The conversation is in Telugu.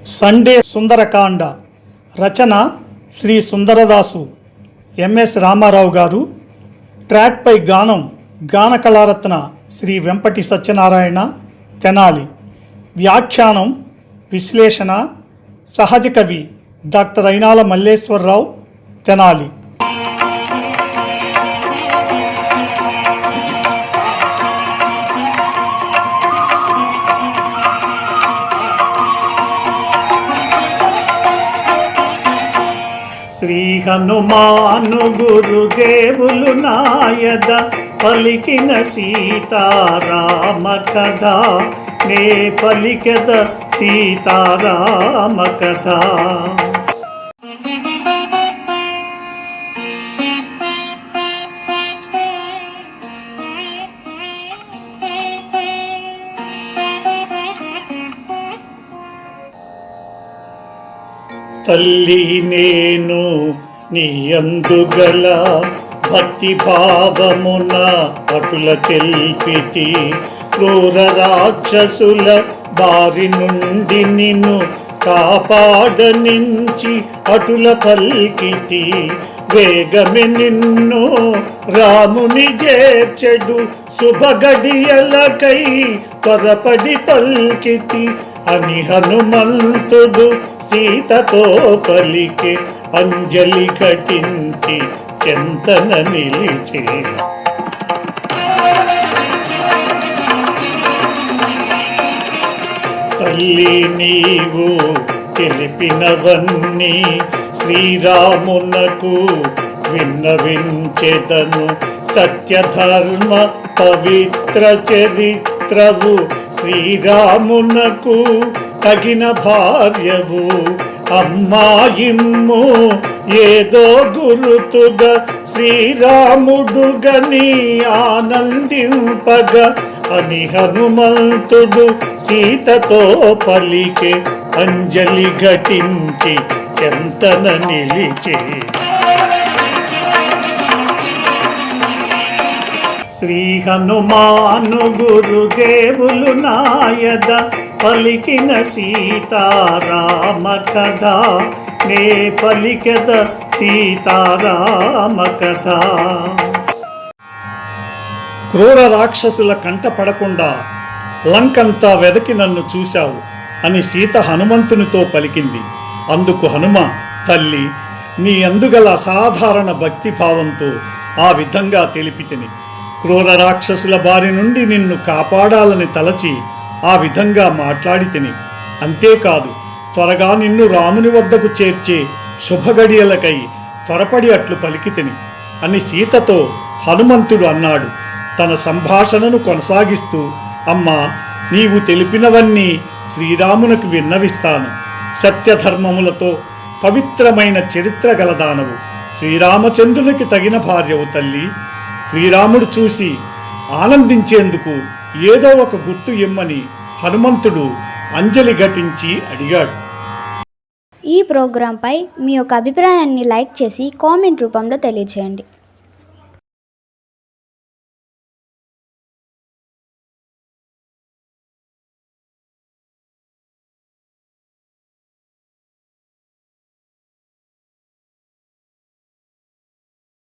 సండే సుందరకాండ రచన శ్రీ సుందరదాసు ఎంఎస్ రామారావు గారు. ట్రాక్పై గానం గాన కళారత్న శ్రీ వెంపటి సత్యనారాయణ తెనాలి. వ్యాఖ్యానం విశ్లేషణ సహజ కవి డాక్టర్ అయినాల మల్లేశ్వరరావు తెనాలి. శ్రీ హనుమాను గురుదేవులు నాయద పలికిన సీతారామ కథ, నే పలికెద సీతారామ కథ. తల్లి నేను నీ అందుగల భక్తి భావమున అటుల తెల్పితి, క్రూర రాక్షసుల బారి నుండి నిన్ను కాపాడనించి అటుల పల్కితి. వేగమే నిన్ను రాముని చేర్చెడు శుభగడియలకై త్వరపడి పల్కితి అని హనుమంతుడు సీతతో పలికే, అంజలి ఘటించి చెంతన నిలిచే. తల్లి నీవు తెలిపినవన్నీ శ్రీరామునకు విన్నవించెదను, సత్యధర్మ పవిత్ర చరిత్రవు శ్రీరామునకు తగిన భార్యవు. అమ్మాయిమ్ము ఏదో గురుతుగా శ్రీరాముడుగని ఆనందింపగ అని హనుమంతుడు సీతతో పలికే, అంజలి ఘటించి చెంతన నిలిచే. శ్రీ హనుమాను గురుదేవులు నాయద పలికిన సీతారామ కథ, నే పలికెద సీతారామ కథ. క్రూర రాక్షసుల కంట పడకుండా లంకంతా వెదకి నన్ను చూశావు అని సీత హనుమంతునితో పలికింది. అందుకు హనుమ, తల్లి నీ అందుగల అసాధారణ భక్తిభావంతో ఆ విధంగా తెలిపితిని. క్రూర రాక్షసుల బారి నుండి నిన్ను కాపాడాలని తలచి ఆ విధంగా మాట్లాడితిని. అంతేకాదు, త్వరగా నిన్ను రాముని వద్దకు చేర్చే శుభగడియలకై త్వరపడి అట్లు పలికితిని అని సీతతో హనుమంతుడు అన్నాడు. తన సంభాషణను కొనసాగిస్తూ, అమ్మా నీవు తెలిపినవన్నీ శ్రీరామునకు విన్నవిస్తాను. సత్యధర్మములతో పవిత్రమైన చరిత్ర గలదానవు, శ్రీరామచంద్రునికి తగిన భార్యవు తల్లి. శ్రీరాముడు చూసి ఆనందించేందుకు ఏదో ఒక గుర్తు ఇమ్మని హనుమంతుడు అంజలి ఘటించి అడిగాడు. ఈ ప్రోగ్రాంపై మీ యొక్క అభిప్రాయాన్ని లైక్ చేసి కామెంట్ రూపంలో తెలియజేయండి.